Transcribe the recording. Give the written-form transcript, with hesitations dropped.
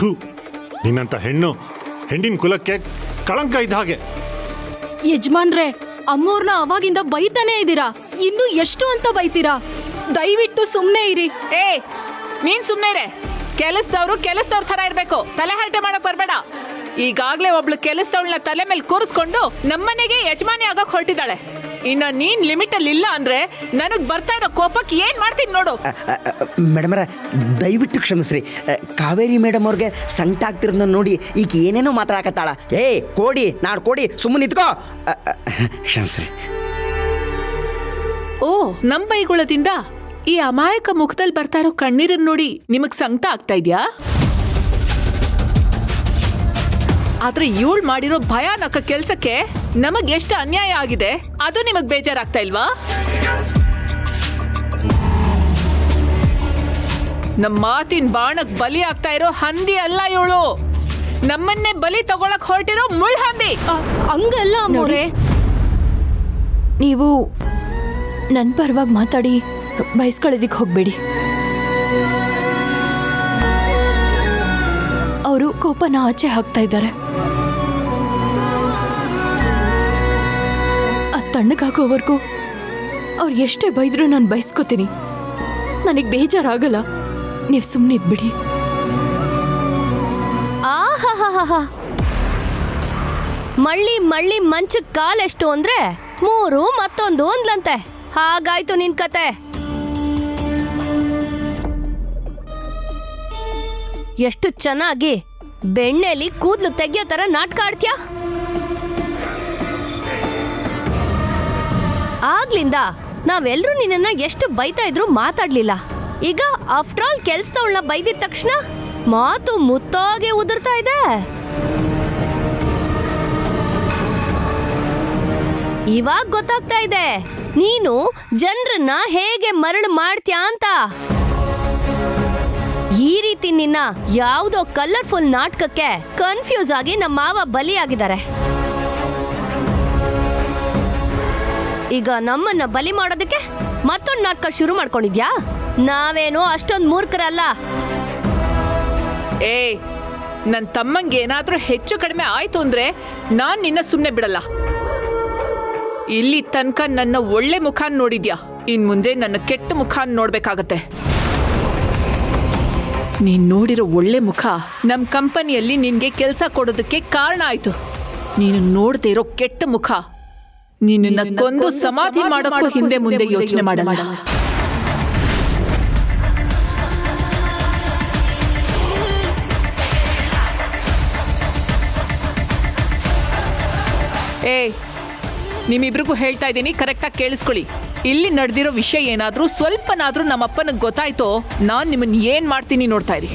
ಥೂ, ನಿನ್ನಂತ ಹೆಣ್ಣಿನ ಕುಲಕ್ಕೆ ಕಳಂಕ ಇದ್ದ ಹಾಗೆ. ಯಜಮಾನ್ರೆ, ಅಮ್ಮೋರ್ನ ಅವಾಗಿಂದ ಬೈತಾನೆ ಇದ್ದೀರಾ, ಇನ್ನು ಎಷ್ಟು ಅಂತ ಬೈತೀರಾ? ದಯವಿಟ್ಟು ಸುಮ್ನೆ ಇರಿ. ನೀನ್ ಸುಮ್ನೆ ಇರೆ. ಕೆಲಸದವ್ರ ತರ ಇರ್ಬೇಕು, ತಲೆ ಹರಟೆ ಮಾಡಕ್ ಬರ್ಬೇಡ. ಈಗಾಗ್ಲೇ ಒಬ್ಳು ಕೆಲಸದವಳನ್ನ ತಲೆ ಮೇಲೆ ಕೂರಿಸ್ಕೊಂಡು ನಮ್ಮನೆಗೆ ಯಜಮಾನಿ ಆಗಕ್ ಹೊರಟಿದ್ದಾಳೆ. ಇನ್ನ ನೀನ್ ಲಿಮಿಟ್ ಅಲ್ಲಿ ಇಲ್ಲ ಅಂದ್ರೆ ನನಗ್ ಬರ್ತಾ ಇರೋ ಕೋಪಕ್ಕೆ ಏನ್ ಮಾಡ್ತೀನಿ ನೋಡು. ಮೇಡಮರ, ದಯವಿಟ್ಟು ಕ್ಷಮಿಸ್ರಿ. ಕಾವೇರಿ ಮೇಡಮ್ ಅವ್ರಿಗೆ ಸಂಕಟ ಆಗ್ತಿರೋದನ್ನ ನೋಡಿ ಈಗ ಏನೇನೋ ಮಾತಾಡಕತ್ತಾಳ. ಕೋಡಿ ನಾಡ್ ಕೋಡಿ, ಸುಮ್ಮನೆ ನಿಂತ್ಕೋ. ಕ್ಷಮಿಸ್ರಿ. ಓ, ನಮ್ ಬೈಗುಳದಿಂದ ಈ ಅಮಾಯಕ ಮುಖದಲ್ಲಿ ಬರ್ತಾ ಇರೋ ಕಣ್ಣೀರನ್ನ ನೋಡಿ ನಿಮಗ್ ಸಂಕಟ ಆಗ್ತಾ ಇದ್ಯಾ? ಆದ್ರೆ ಇವಳು ಮಾಡಿರೋ ಭಯಾನಕ ಕೆಲ್ಸಕ್ಕೆ ನಮಗ್ ಎಷ್ಟು ಅನ್ಯಾಯ ಆಗಿದೆ ಅದು ನಿಮಗ್ ಬೇಜಾರಾಗ್ತಾ ಇಲ್ವಾ? ನಮ್ಮ ಮಾತಿನ ಬಾಣಕ್ ಬಲಿ ಆಗ್ತಾ ಇರೋ ಹಂದಿ ಅಲ್ಲ ಇವಳು, ನಮ್ಮನ್ನೇ ಬಲಿ ತಗೊಳಕ್ ಹೊರಟಿರೋ ಮುಳ್ ಹಂದಿ. ಹಂಗಲ್ಲ ಅಮ್ಮೋರೆ, ನೀವು ನನ್ನ ಪರವಾಗಿ ಮಾತಾಡಿ ಬಯಸ್ಕೊಳ್ಳೋದಿಕ್ಕೆ ಹೋಗ್ಬೇಡಿ. ಅವರು ಕೋಪನ ಆಚೆ ಹಾಕ್ತಾ ಇದ್ದಾರೆ. ಅದು ತಣ್ಣಗಾಗೋವರೆಗೂ ಅವ್ರು ಎಷ್ಟೇ ಬೈದ್ರು ನಾನು ಬಯಸ್ಕೋತೀನಿ. ನನಗೆ ಬೇಜಾರಾಗಲ್ಲ, ನೀವು ಸುಮ್ಮನೆ ಇದ್ಬಿಡಿ. ಆಹಾಹಾಹಾ, ಮಳ್ಳಿ ಮಳ್ಳಿ ಮಂಚಕ್ ಕಾಲೆಷ್ಟು ಅಂದ್ರೆ 3 ಮತ್ತೊಂದು ಅಂದ್ಲಂತೆ. ಹಾಗಾಯ್ತು ನಿನ್ ಕತೆ. ಎಷ್ಟು ಚೆನ್ನಾಗಿ ಬೆಣ್ಣೆಲಿ ಕೂದ್ಲು ತೆಗಿಯೋ ತರ ನಾಟಕ ಆಡ್ತ್ಯಾ. ಆಗ್ಲಿಂದ ನಾವೆಲ್ಲರೂ ನಿನ್ನ ಎಷ್ಟು ಬೈತಾ ಇದ್ರು ಮಾತಾಡ್ಲಿಲ್ಲ. ಈಗ ಆಫ್ಟರ್ ಆಲ್ ಕೆಲ್ಸದವಳನ್ನ ಬೈದಿದ ತಕ್ಷಣ ಮಾತು ಮುತ್ತಾಗೆ ಉದುರ್ತಾ ಇದೆ. ಇವಾಗ ಗೊತ್ತಾಗ್ತಾ ಇದೆ ನೀನು ಜನರನ್ನ ಹೇಗೆ ಮರಳು ಮಾಡ್ತೀಯಾ ಅಂತ. ಈ ರೀತಿ ನಿನ್ನ ಯಾವುದೋ ಕಲರ್ಫುಲ್ ನಾಟಕಕ್ಕೆ ಕನ್ಫ್ಯೂಸ್ ಆಗಿ ನಮ್ಮ ಮಾವ ಬಲಿಯಾಗಿದ್ದಾರೆ. ಈಗ ನಮ್ಮನ್ನ ಬಲಿ ಮಾಡೋದಕ್ಕೆ ಮತ್ತೊಂದು ನಾಟಕ ಶುರು ಮಾಡ್ಕೊಂಡಿದ್ಯಾ? ನಾವೇನೋ ಅಷ್ಟೊಂದು ಮೂರ್ಖರಲ್ಲ. ನನ್ ತಮ್ಮಂಗೆ ಏನಾದ್ರೂ ಹೆಚ್ಚು ಕಡಿಮೆ ಆಯ್ತು ಅಂದ್ರೆ ನಾನ್ ನಿನ್ನ ಸುಮ್ನೆ ಬಿಡಲ್ಲ. ಇಲ್ಲಿ ತನಕ ನನ್ನ ಒಳ್ಳೆ ಮುಖ ನೋಡಿದ್ಯಾ, ಇನ್ ಮುಂದೆ ನನ್ನ ಕೆಟ್ಟ ಮುಖ ನೋಡ್ಬೇಕಾಗತ್ತೆ. ನೀನ್ ನೋಡಿರೋ ಒಳ್ಳೆ ಮುಖ ನಮ್ ಕಂಪನಿಯಲ್ಲಿ ನಿನ್ಗೆ ಕೆಲ್ಸ ಕೊಡೋದಕ್ಕೆ ಕಾರಣ ಆಯ್ತು. ನೀನು ನೋಡದೆ ಇರೋ ಕೆಟ್ಟ ಮುಖ ನಿನ್ನ ಕೊಂದು ಸಮಾಧಿ ಮಾಡೋಕ್ಕೂ ಹಿಂದೆ ಮುಂದೆ ಯೋಚನೆ ಮಾಡಲ್ಲ. ನಿಮ್ಮಿಬ್ರಿಗೂ ಹೇಳ್ತಾ ಇದ್ದೀನಿ, ಕರೆಕ್ಟಾಗಿ ಕೇಳಿಸ್ಕೊಳ್ಳಿ. ಇಲ್ಲಿ ನಡೆದಿರೋ ವಿಷಯ ಏನಾದ್ರೂ ಸ್ವಲ್ಪನಾದ್ರೂ ನಮ್ಮಪ್ಪನಿಗೆ ಗೊತ್ತಾಯ್ತೋ, ನಾನ್ ನಿಮ್ಮನ್ನ ಏನ್ ಮಾಡ್ತೀನಿ ನೋಡ್ತಾ ಇರಿ.